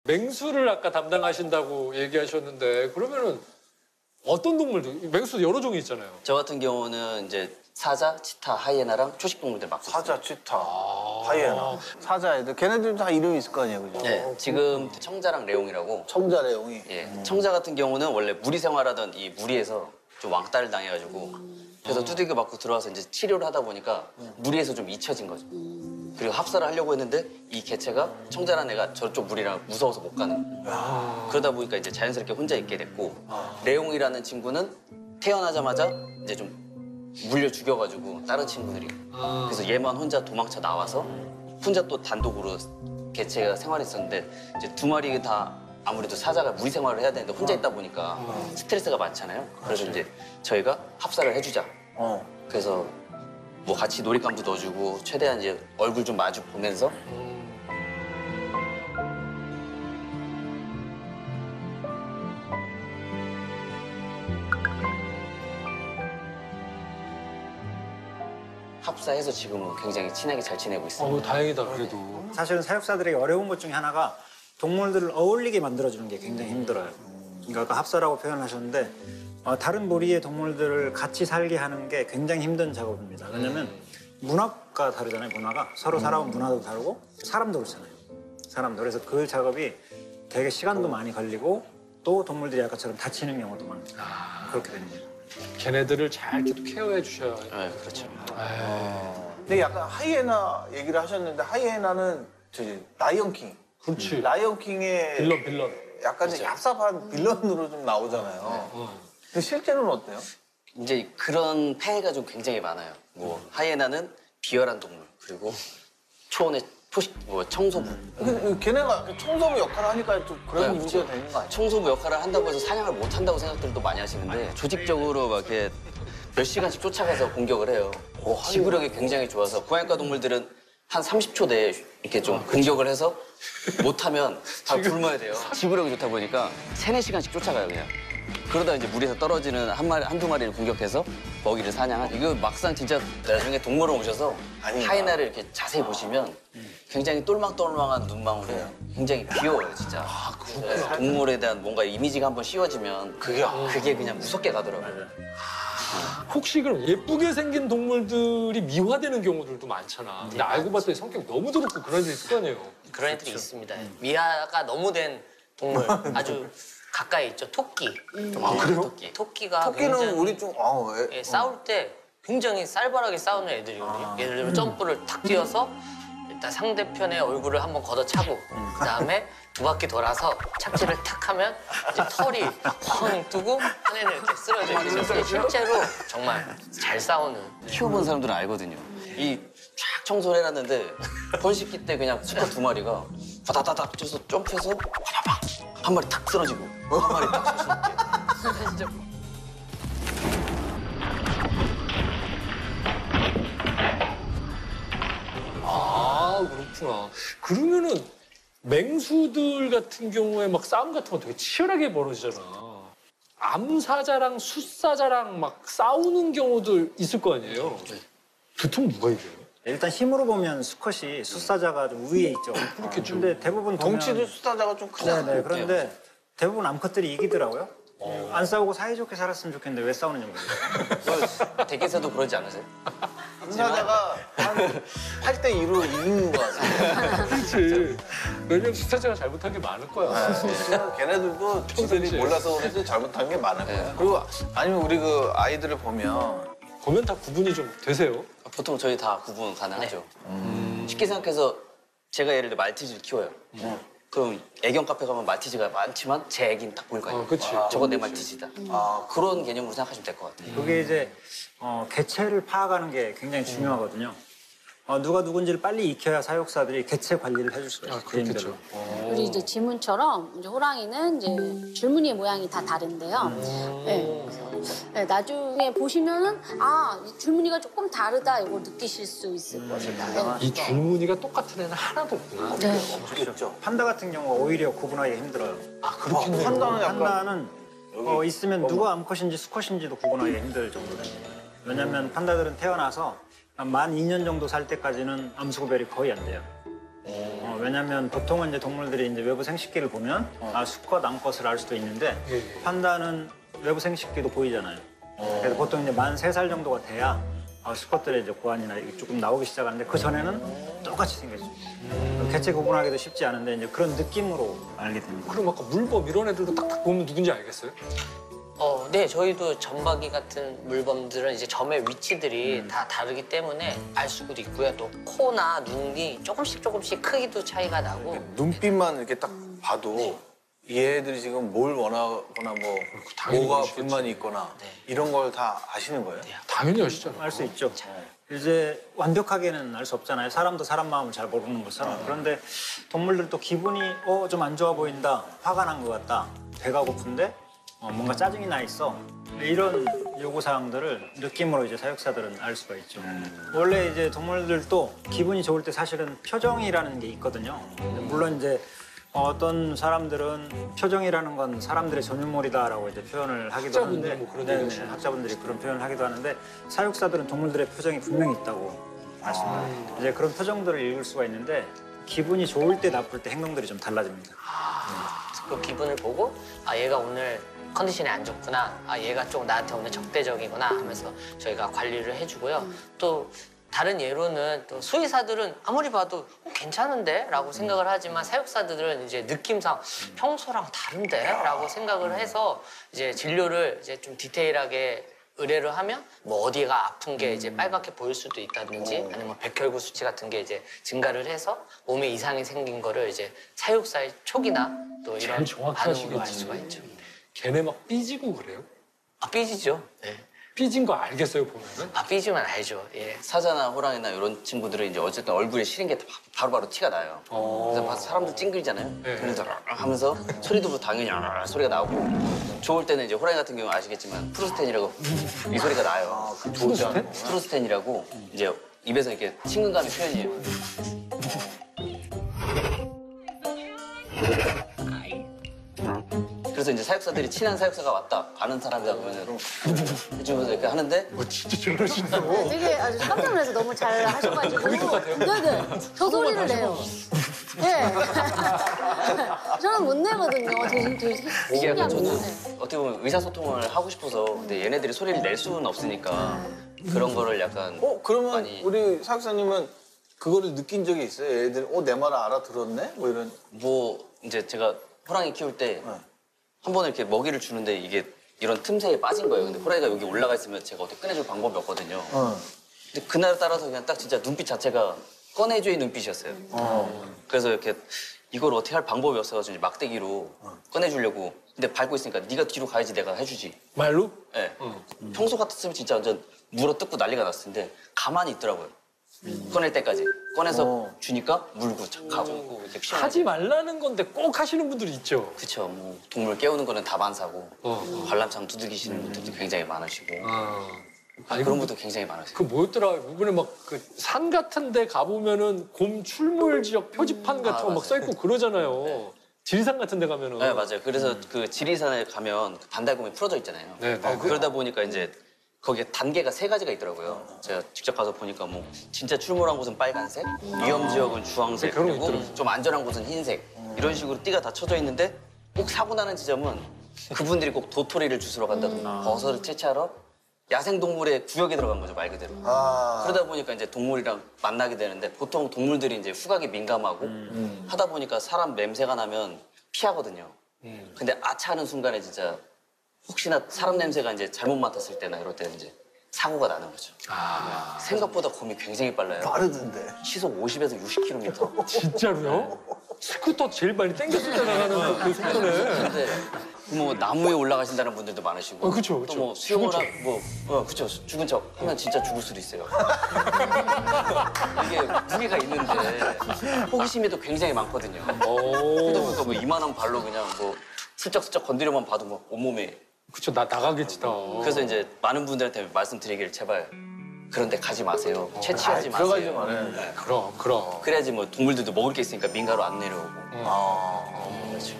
맹수를 아까 담당하신다고 얘기하셨는데 그러면은 어떤 동물들? 맹수도 여러 종이 있잖아요. 저 같은 경우는 이제 사자, 치타, 하이에나랑 초식 동물들 맡고 있어요. 사자, 치타, 하이에나. 사자 애들. 걔네들 다 이름이 있을 거 아니에요, 그죠? 네, 지금 청자랑 레옹이라고. 청자 레옹이. 예, 청자 같은 경우는 원래 무리 생활하던 이 무리에서 좀 왕따를 당해가지고 그래서 두들겨 맞고 들어와서 이제 치료를 하다 보니까 무리에서 좀 잊혀진 거죠. 그리고 합사를 하려고 했는데 이 개체가 청자라는 애가 저쪽 무리랑 무서워서 못 가는 거예요. 그러다 보니까 이제 자연스럽게 혼자 있게 됐고 레옹이라는 친구는 태어나자마자 이제 좀 물려 죽여가지고 다른 친구들이 그래서 얘만 혼자 도망쳐 나와서 혼자 또 단독으로 개체가 생활했었는데 이제 두 마리 다 아무래도 사자가 무리 생활을 해야 되는데 혼자 있다 보니까 스트레스가 많잖아요. 그래서 이제 저희가 합사를 해주자. 그래서 뭐 같이 놀잇감도 넣어주고 최대한 이제 얼굴 좀 마주 보면서 합사해서 지금은 굉장히 친하게 잘 지내고 있어요. 다행이다 그래도. 사실은 사육사들에게 어려운 것 중에 하나가 동물들을 어울리게 만들어주는 게 굉장히 힘들어요. 그러니까 아까 합사라고 표현하셨는데 다른 무리의 동물들을 같이 살게 하는 게 굉장히 힘든 작업입니다. 왜냐면 문화가 다르잖아요, 문화가. 서로 살아온 문화도 다르고 사람도 그렇잖아요. 사람도. 그래서 그 작업이 되게 시간도 많이 걸리고 또 동물들이 아까처럼 다치는 경우도 많고 그렇게 됩니다. 걔네들을 잘 이렇게 또 케어해 주셔야. 네, 그렇죠. 근데 약간 하이에나 얘기를 하셨는데 하이에나는 저기 라이언킹. 그렇지. 라이언킹의 빌런. 약간 좀 얍삽한 빌런으로 좀 나오잖아요. 근데 실제로는 어때요? 이제 그런 폐해가 좀 굉장히 많아요. 뭐 하이에나는 비열한 동물 그리고 초원의 청소부. 걔네가 청소부 역할을 하니까 좀 그런 네, 문제가 되는 거 아니에요? 청소부 역할을 한다고 해서 사냥을 못 한다고 생각들도 많이 하시는데 조직적으로 막 이렇게 몇 시간씩 쫓아가서 공격을 해요. 지구력이 굉장히 좋아서 고양이과 동물들은 한 30초 내에 이렇게 좀 공격을 해서 못하면 다 굶어야 돼요. 지구력이 좋다 보니까 3-4시간씩 쫓아가요, 그냥. 그러다 이제 물에서 떨어지는 한두 마리를 공격해서 먹이를 사냥하죠. 이거 막상 진짜 나중에 동물원 오셔서 하이에나를 이렇게 자세히 보시면 굉장히 똘망똘망한 눈망울에 굉장히 귀여워요, 진짜. 동물에 대한 뭔가 이미지가 한번 씌워지면 그게 그냥 무섭게 가더라고요. 혹시 그럼 예쁘게 생긴 동물들이 미화되는 경우들도 많잖아. 근데 알고 봤더니 성격이 너무 더럽고 그런 애들 있을 거 아니에요. 그런 애들이 있습니다. 미아가 너무 된 동물 아주 가까이 있죠. 토끼. 그래요? 토끼가 토끼는 굉장히 우리 좀 싸울 때 굉장히 쌀벌하게 싸우는 애들이거든요. 예를 들면 점프를 탁 뛰어서 일단 상대편의 얼굴을 한번 걷어차고 그다음에 2바퀴 돌아서 착지를 탁 하면 이제 털이 펑 뜨고 한 애는 이렇게 쓰러져 있어요. 실제로 정말 잘 싸우는. 키워본 사람들은 알거든요. 이 쫙 청소를 해놨는데 번식기 때 그냥 수컷 2마리가 바다다닥 쳐서 점프해서 파파팍 한 마리 탁 쓰러지고 한 마리 탁 쓰러지고 진짜. 그렇구나. 그러면은 맹수들 같은 경우에 막 싸움 같은 거 되게 치열하게 벌어지잖아. 암사자랑 숫사자랑 막 싸우는 경우도 있을 거 아니에요. 보통 누가 이겨요? 일단 힘으로 보면 수컷이 숫사자가 좀 우위에 있죠. 그렇겠죠. 근데 대부분 보면 덩치도 숫자자가 좀 크잖아요. 네네. 그런데 대부분 암컷들이 이기더라고요. 안 싸우고 사이좋게 살았으면 좋겠는데 왜 싸우는지 모르겠어요. 댁에서도 그러지 않으세요? 암사자가 한 8대2로 이기는 것 같아요. 그렇지. 왜냐면 숫사자가 잘못한 게 많을 거야. 걔네들도 지들이 몰라서 그래서 잘못한 게 많을 거예요. 그리고 아니면 우리 그 아이들을 보면 다 구분이 좀 되세요? 보통 저희 다 구분 가능하죠. 쉽게 생각해서 제가 예를 들어 말티즈를 키워요. 그럼 애견 카페 가면 말티즈가 많지만 제 애기는 딱 보일 거 아니에요. 그치. 저건 내 말티즈다. 그런 개념으로 생각하시면 될 것 같아요. 그게 이제 개체를 파악하는 게 굉장히 중요하거든요. 누가 누군지를 빨리 익혀야 사육사들이 개체 관리를 해줄 수가 있어요. 그렇겠죠. 우리 이제 지문처럼 이제 호랑이는 이제 줄무늬의 모양이 다 다른데요. 네. 네, 나중에 보시면은 이 줄무늬가 조금 다르다 이걸 느끼실 수 있을 겁니다. 이 줄무늬가 똑같은 애는 하나도 없구나. 네. 없겠죠. 판다 같은 경우가 오히려 구분하기 힘들어요. 그렇겠네요. 판다는 약간 판다는 있으면 누가 암컷인지 수컷인지도 구분하기 힘들 정도 됩니다. 왜냐면 판다들은 태어나서 만 2년 정도 살 때까지는 암수 구별이 거의 안 돼요. 왜냐하면 보통은 이제 동물들이 이제 외부 생식기를 보면 수컷, 암컷을 알 수도 있는데 판다는 외부 생식기도 보이잖아요. 그래서 보통 이제 만 3살 정도가 돼야 수컷들의 이제 고환이나 조금 나오기 시작하는데 그 전에는 똑같이 생겼죠. 개체 구분하기도 쉽지 않은데 이제 그런 느낌으로 알게 됩니다. 그럼 아까 물범 이런 애들도 딱딱 보면 누군지 알겠어요? 네, 저희도 점박이 같은 물범들은 이제 점의 위치들이 다 다르기 때문에 알 수도 있고요. 또 코나 눈이 조금씩 크기도 차이가 나고. 눈빛만 이렇게 딱 봐도 얘들이 지금 뭘 원하거나 뭐 당연히 뭐가 모르시겠지. 불만이 있거나 이런 걸 다 아시는 거예요? 당연히 아시잖아요. 알 수 있죠. 이제 완벽하게는 알 수 없잖아요. 사람도 사람 마음을 잘 모르는 것처럼. 그런데 동물들도 기분이 좀 안 좋아 보인다, 화가 난 것 같다, 배가 고픈데 뭔가 짜증이 나 있어. 이런 요구사항들을 느낌으로 이제 사육사들은 알 수가 있죠. 원래 이제 동물들도 기분이 좋을 때 사실은 표정이라는 게 있거든요. 물론 이제 어떤 사람들은 표정이라는 건 사람들의 전유물이다라고 이제 표현을 하기도 학자분들 하는데, 뭐 그런 네네, 얘기하시죠. 학자분들이 그런 표현을 하기도 하는데 사육사들은 동물들의 표정이 분명히 있다고 말씀합니다. 이제 그런 표정들을 읽을 수가 있는데 기분이 좋을 때 나쁠 때 행동들이 좀 달라집니다. 그 기분을 보고 얘가 오늘 컨디션이 안 좋구나, 얘가 좀 나한테 오늘 적대적이구나 하면서 저희가 관리를 해주고요. 또 다른 예로는 또 수의사들은 아무리 봐도 괜찮은데? 라고 생각을 하지만 사육사들은 이제 느낌상 평소랑 다른데? 라고 생각을 해서 이제 진료를 이제 좀 디테일하게 의뢰를 하면 뭐 어디가 아픈 게 이제 빨갛게 보일 수도 있다든지 아니면 백혈구 수치 같은 게 이제 증가를 해서 몸에 이상이 생긴 거를 이제 사육사의 촉이나 또 이런 제일 정확하시겠지. 반응으로 알 수가 있죠. 걔네 막 삐지고 그래요? 삐지죠. 네. 삐진 거 알겠어요, 보면은? 삐지면 알죠. 예. 사자나 호랑이나 이런 친구들은 이제 어쨌든 얼굴에 시린 게 바로바로 티가 나요. 그래서 봐서 사람들 찡그리잖아요. 네. 그래서 하면서 소리도 당연히 소리가 나오고 좋을 때는 이제 호랑이 같은 경우 아시겠지만 프루스텐이라고 이 소리가 나요. 프루스텐? 프루스텐이라고 이제 입에서 이렇게 친근감이 표현이에요. 그래서 이제 사육사들이 친한 사육사가 왔다, 아는 사람이다 그러면 해주면서 이렇게 하는데 진짜 저러신다. 되게 아주 깜짝 놀라서 너무 잘 하셔가지고. 거기 똑같아요? 네네. 저 소리를 내요. 네. 저는 못 내거든요. 되게 이게 신기한 약간 저도 거. 어떻게 보면 의사소통을 하고 싶어서 근데 얘네들이 소리를 낼 수는 없으니까 그런 거를 약간 그러면 많이 우리 사육사님은 그거를 느낀 적이 있어요? 애들이 내 말을 알아들었네? 뭐 이런. 뭐 이제 제가 호랑이 키울 때 한 번은 이렇게 먹이를 주는데 이게 이런 틈새에 빠진 거예요. 근데 호랑이가 여기 올라가 있으면 제가 어떻게 꺼내줄 방법이 없거든요. 근데 그날 따라서 그냥 딱 진짜 눈빛 자체가 꺼내줘의 눈빛이었어요. 그래서 이렇게 이걸 어떻게 할 방법이 없어가지고 이제 막대기로 꺼내주려고. 근데 밟고 있으니까 네가 뒤로 가야지 내가 해주지. 말로? 네. 평소 같았으면 진짜 완전 물어뜯고 난리가 났을 텐데 가만히 있더라고요. 꺼낼 때까지. 꺼내서 주니까 물고 가고 이렇게 피하고. 하지 말라는 건데 꼭 하시는 분들이 있죠. 그쵸. 뭐 동물 깨우는 거는 다반사고 관람차 두들기시는 분들도 굉장히 많으시고 아니, 그런 분도 굉장히 많으세요. 그 뭐였더라? 이번에 막 그 산 같은 데 가보면은 곰 출몰 지역 표지판 같은 거 막 써있고 그러잖아요. 지리산 같은 데 가면은. 네, 맞아요. 그래서 그 지리산에 가면 그 반달곰이 풀어져 있잖아요. 네, 네. 그러다 보니까 이제 거기에 단계가 3가지가 있더라고요. 제가 직접 가서 보니까 뭐 진짜 출몰한 곳은 빨간색, 위험 지역은 주황색, 그런 거 그리고 있더라고요. 좀 안전한 곳은 흰색 이런 식으로 띠가 다 쳐져 있는데 꼭 사고 나는 지점은 그분들이 꼭 도토리를 주스러 간다든가 버섯을 채취하러 야생동물의 구역에 들어간 거죠, 말 그대로. 그러다 보니까 이제 동물이랑 만나게 되는데 보통 동물들이 이제 후각이 민감하고 하다 보니까 사람 냄새가 나면 피하거든요. 근데 아차 하는 순간에 진짜 혹시나 사람 냄새가 이제 잘못 맡았을 때나 이럴 때는 이제 사고가 나는 거죠. 생각보다 곰이 굉장히 빨라요. 빠르던데. 시속 50에서 60km. 진짜로요? 스쿠터 제일 많이 땡겼을 때 나가는 그 속도네. 근데 뭐 나무에 올라가신다는 분들도 많으시고 그쵸, 그쵸. 또 뭐 수영을 그쵸 죽은 척 하면 진짜 죽을 수도 있어요. 이게 무게가 있는데 호기심이 또 굉장히 많거든요. 그러다 보니까 뭐 이만한 발로 그냥 뭐 슬쩍슬쩍 건드려만 봐도 뭐 온몸에. 그쵸, 나가겠지 다. 그래서 이제 많은 분들한테 말씀드리기를 제발 그런 데 가지 마세요. 채취하지 마세요. 들어가지 말아요. 그럼. 그래야지 뭐 동물들도 먹을 게 있으니까 민가로 안 내려오고. 아. 그렇죠.